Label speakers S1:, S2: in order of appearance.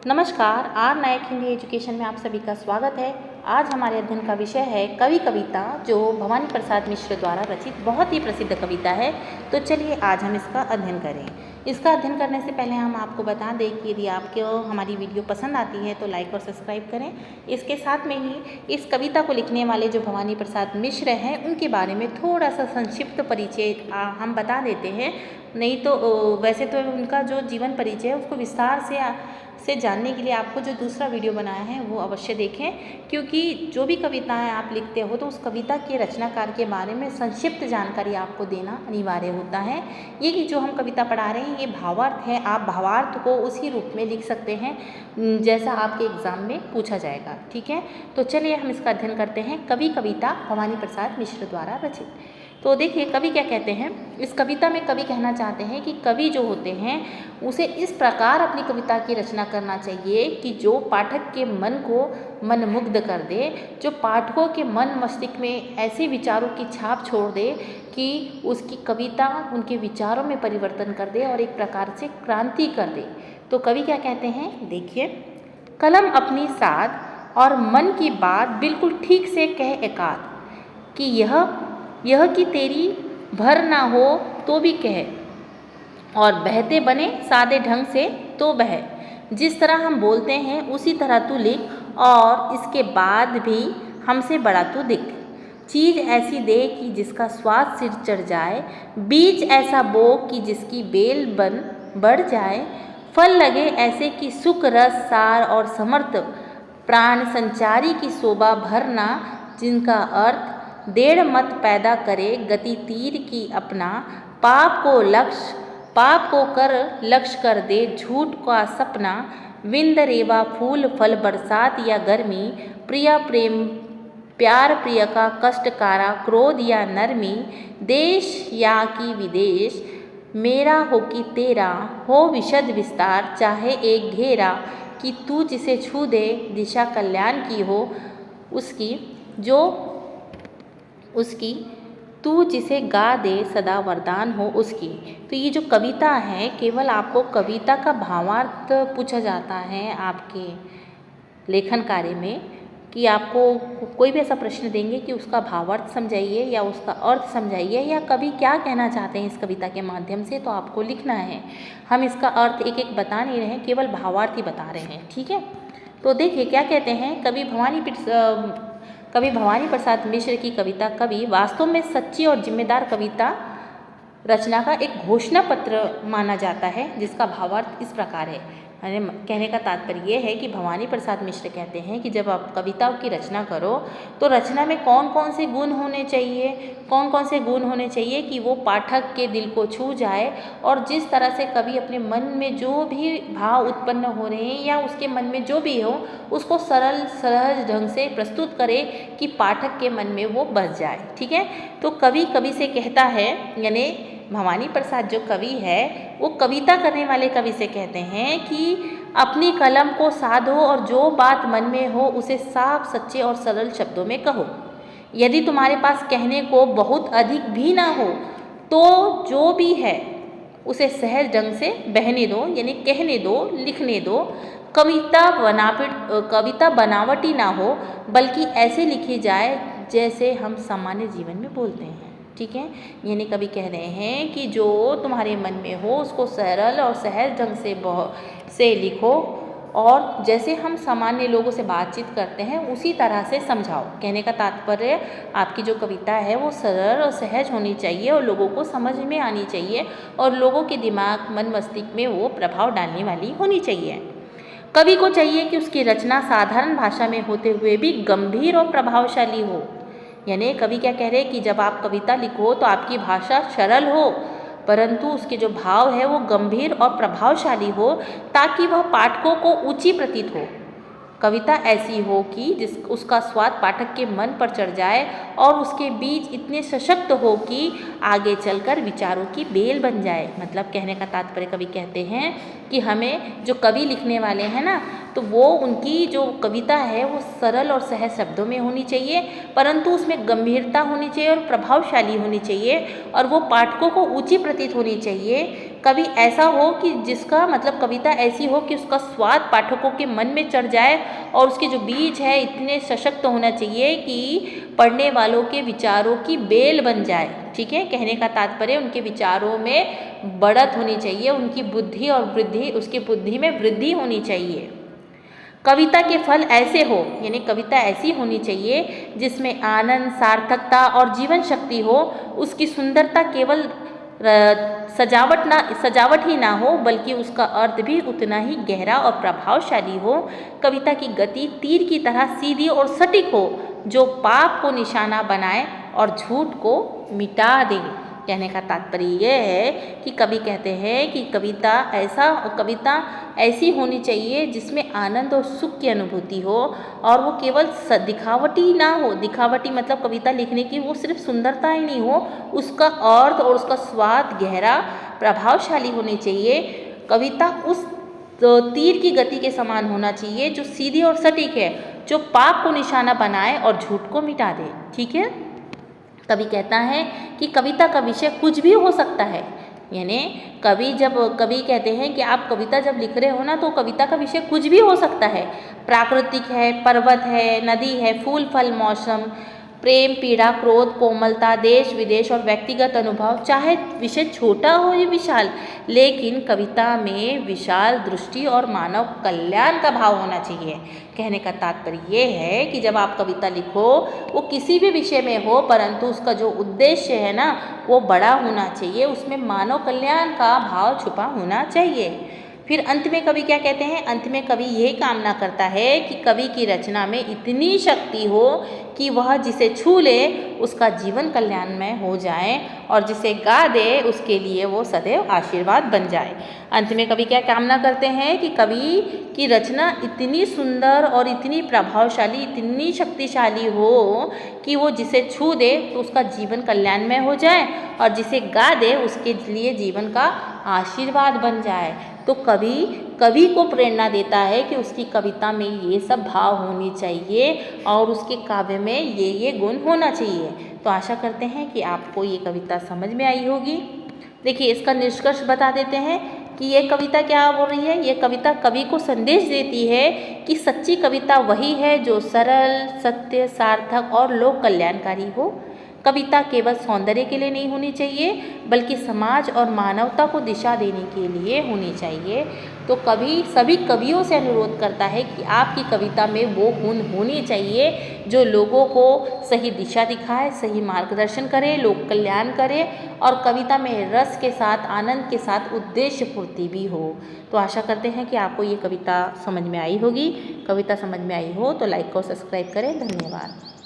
S1: नमस्कार, are Nayak Hindi education में आप सभी का स्वागत है। आज हमारे अध्ययन का विषय है कवि कविता, जो भवानी प्रसाद मिश्र द्वारा रचित बहुत ही प्रसिद्ध कविता है। तो चलिए आज हम इसका अध्ययन करें। इसका अध्ययन करने से पहले हम आपको बता दें कि यदि आपको हमारी वीडियो पसंद आती है तो लाइक और सब्सक्राइब करें। इसके साथ में ही इस कविता को लिखने वाले जो भवानी प्रसाद मिश्र हैं उनके बारे में थोड़ा सा संक्षिप्त परिचय हम बता देते हैं। नहीं तो वैसे तो उनका जो जीवन परिचय है उसको विस्तार से जानने के लिए आपको जो दूसरा वीडियो बनाया है वो अवश्य देखें, क्योंकि जो भी कविताएं आप लिखते हो तो उस कविता के रचनाकार के बारे में संक्षिप्त जानकारी आपको देना अनिवार्य होता है। ये कि जो हम कविता पढ़ा रहे हैं ये भावार्थ है, आप भावार्थ को उसी रूप में लिख सकते हैं जैसा आपके एग्जाम में पूछा जाएगा। ठीक है, तो चलिए हम इसका अध्ययन करते हैं। कवि कविता भवानी प्रसाद मिश्र द्वारा रचित। तो देखिए कवि क्या कहते हैं। इस कविता में कवि कहना चाहते हैं कि कवि जो होते हैं उसे इस प्रकार अपनी कविता की रचना करना चाहिए कि जो पाठक के मन को मंत्रमुग्ध कर दे, जो पाठकों के मन मस्तिष्क में ऐसे विचारों की छाप छोड़ दे कि उसकी कविता उनके विचारों में परिवर्तन कर दे और एक प्रकार से क्रांति कर दे। तो कवि क्या कहते हैं, देखिए, कलम अपनी साध और मन की बात बिल्कुल ठीक से कह एकाध, कि यह कि तेरी भर ना हो तो भी कहे, और बहते बने सादे ढंग से तो बह। जिस तरह हम बोलते हैं उसी तरह तू लिख, और इसके बाद भी हमसे बड़ा तू दिख। चीज़ ऐसी दे कि जिसका स्वाद सिर चढ़ जाए, बीज ऐसा बो कि जिसकी बेल बन बढ़ जाए, फल लगे ऐसे कि सुख रस सार और समर्थ प्राण संचारी की शोभा भरना, जिनका अर्थ डेढ़ मत पैदा करे गति तीर की अपना, पाप को कर लक्ष्य कर दे झूठ का सपना, विंद रेवा फूल फल बरसात या गर्मी, प्रिया प्रेम प्यार प्रिय का कष्टकारा क्रोध या नरमी, देश या कि विदेश मेरा हो कि तेरा हो विशद विस्तार, चाहे एक घेरा कि तू जिसे छू दे दिशा कल्याण की हो उसकी तू जिसे गा दे सदा वरदान हो उसकी। तो ये जो कविता है, केवल आपको कविता का भावार्थ पूछा जाता है आपके लेखन कार्य में, कि आपको कोई भी ऐसा प्रश्न देंगे कि उसका भावार्थ समझाइए या उसका अर्थ समझाइए या कवि क्या कहना चाहते हैं इस कविता के माध्यम से, तो आपको लिखना है। हम इसका अर्थ एक एक बता नहीं रहे हैं, केवल भावार्थ ही बता रहे हैं। ठीक है, तो देखिए क्या कहते हैं। कवि भवानी प्रसाद मिश्र की कविता कवि वास्तव में सच्ची और जिम्मेदार कविता रचना का एक घोषणा पत्र माना जाता है, जिसका भावार्थ इस प्रकार है। कहने का तात्पर्य यह है कि भवानी प्रसाद मिश्र कहते हैं कि जब आप कविताओं की रचना करो तो रचना में कौन कौन से गुण होने चाहिए कि वो पाठक के दिल को छू जाए, और जिस तरह से कवि अपने मन में जो भी भाव उत्पन्न हो रहे हैं या उसके मन में जो भी हो उसको सरल सहज ढंग से प्रस्तुत करे कि पाठक के मन में वो बस जाए। ठीक है, तो कवि से कहता है, यानी भवानी प्रसाद जो कवि है वो कविता करने वाले कवि से कहते हैं कि अपनी कलम को साधो और जो बात मन में हो उसे साफ सच्चे और सरल शब्दों में कहो। यदि तुम्हारे पास कहने को बहुत अधिक भी ना हो तो जो भी है उसे सहज ढंग से बहने दो, यानी कहने दो, लिखने दो। कविता बनावटी ना हो, बल्कि ऐसे लिखी जाए जैसे हम सामान्य जीवन में बोलते हैं। ठीक है, यानी कवि कह रहे हैं कि जो तुम्हारे मन में हो उसको सरल और सहज ढंग से लिखो, और जैसे हम सामान्य लोगों से बातचीत करते हैं उसी तरह से समझाओ। कहने का तात्पर्य आपकी जो कविता है वो सरल और सहज होनी चाहिए और लोगों को समझ में आनी चाहिए और लोगों के दिमाग मन मस्तिष्क में वो प्रभाव डालने वाली होनी चाहिए। कवि को चाहिए कि उसकी रचना साधारण भाषा में होते हुए भी गंभीर और प्रभावशाली हो। यानी कवि क्या कह रहे हैं कि जब आप कविता लिखो तो आपकी भाषा सरल हो, परंतु उसके जो भाव है वो गंभीर और प्रभावशाली हो, ताकि वह पाठकों को ऊंची प्रतीत हो। कविता ऐसी हो कि उसका स्वाद पाठक के मन पर चढ़ जाए और उसके बीज इतने सशक्त हो कि आगे चलकर विचारों की बेल बन जाए। मतलब कहने का तात्पर्य कवि कहते हैं कि हमें जो कवि लिखने वाले हैं ना, तो वो उनकी जो कविता है वो सरल और सहज शब्दों में होनी चाहिए, परंतु उसमें गंभीरता होनी चाहिए और प्रभावशाली होनी चाहिए, और वो पाठकों को ऊंची प्रतीत होनी चाहिए। कवि ऐसा हो कि जिसका मतलब कविता ऐसी हो कि उसका स्वाद पाठकों के मन में चढ़ जाए और उसके जो बीज है इतने सशक्त होना चाहिए कि पढ़ने वालों के विचारों की बेल बन जाए। ठीक है, कहने का तात्पर्य उनके विचारों में बढ़त होनी चाहिए, उनकी बुद्धि और वृद्धि, उसकी बुद्धि में वृद्धि होनी चाहिए। कविता के फल ऐसे हो, यानी कविता ऐसी होनी चाहिए जिसमें आनंद, सार्थकता और जीवन शक्ति हो। उसकी सुंदरता केवल सजावट ही ना हो बल्कि उसका अर्थ भी उतना ही गहरा और प्रभावशाली हो। कविता की गति तीर की तरह सीधी और सटीक हो, जो पाप को निशाना बनाए और झूठ को मिटा दे। कहने का तात्पर्य यह है कि कवि कहते हैं कि कविता ऐसी होनी चाहिए जिसमें आनंद और सुख की अनुभूति हो और वो केवल दिखावटी ना हो। दिखावटी मतलब कविता लिखने की वो सिर्फ सुंदरता ही नहीं हो, उसका अर्थ और उसका स्वाद गहरा प्रभावशाली होनी चाहिए। कविता उस तीर की गति के समान होना चाहिए जो सीधी और सटीक है, जो पाप को निशाना बनाए और झूठ को मिटा दे। ठीक है, कवि कहता है कि कविता का विषय कुछ भी हो सकता है। यानी कवि कहते हैं कि आप कविता जब लिख रहे हो ना, तो कविता का विषय कुछ भी हो सकता है। प्राकृतिक है, पर्वत है, नदी है, फूल फल मौसम, प्रेम, पीड़ा, क्रोध, कोमलता, देश विदेश और व्यक्तिगत अनुभव। चाहे विषय छोटा हो या विशाल, लेकिन कविता में विशाल दृष्टि और मानव कल्याण का भाव होना चाहिए। कहने का तात्पर्य ये है कि जब आप कविता लिखो, वो किसी भी विषय में हो, परंतु उसका जो उद्देश्य है ना, वो बड़ा होना चाहिए, उसमें मानव कल्याण का भाव छुपा होना चाहिए। फिर अंत में कवि क्या कहते हैं? अंत में कवि यही कामना करता है कि कवि की रचना में इतनी शक्ति हो कि वह जिसे छू ले उसका जीवन कल्याणमय हो जाए और जिसे गा दे उसके लिए वो सदैव आशीर्वाद बन जाए। अंत में कवि क्या कामना करते हैं कि कवि की रचना इतनी सुंदर और इतनी प्रभावशाली, इतनी शक्तिशाली हो कि वो जिसे छू दे तो उसका जीवन कल्याणमय हो जाए और जिसे गा दे उसके लिए जीवन का आशीर्वाद बन जाए। तो कवि को प्रेरणा देता है कि उसकी कविता में ये सब भाव होने चाहिए और उसके काव्य में ये गुण होना चाहिए। तो आशा करते हैं कि आपको ये कविता समझ में आई होगी। देखिए, इसका निष्कर्ष बता देते हैं कि ये कविता क्या बोल रही है। ये कविता कवि को संदेश देती है कि सच्ची कविता वही है जो सरल, सत्य, सार्थक और लोक कल्याणकारी हो। कविता केवल सौंदर्य के लिए नहीं होनी चाहिए बल्कि समाज और मानवता को दिशा देने के लिए होनी चाहिए। तो कवि सभी कवियों से अनुरोध करता है कि आपकी कविता में वो गुण होनी चाहिए जो लोगों को सही दिशा दिखाए, सही मार्गदर्शन करे, लोक कल्याण करे और कविता में रस के साथ, आनंद के साथ उद्देश्य पूर्ति भी हो। तो आशा करते हैं कि आपको ये कविता समझ में आई होगी। कविता समझ में आई हो तो लाइक और सब्सक्राइब करें। धन्यवाद।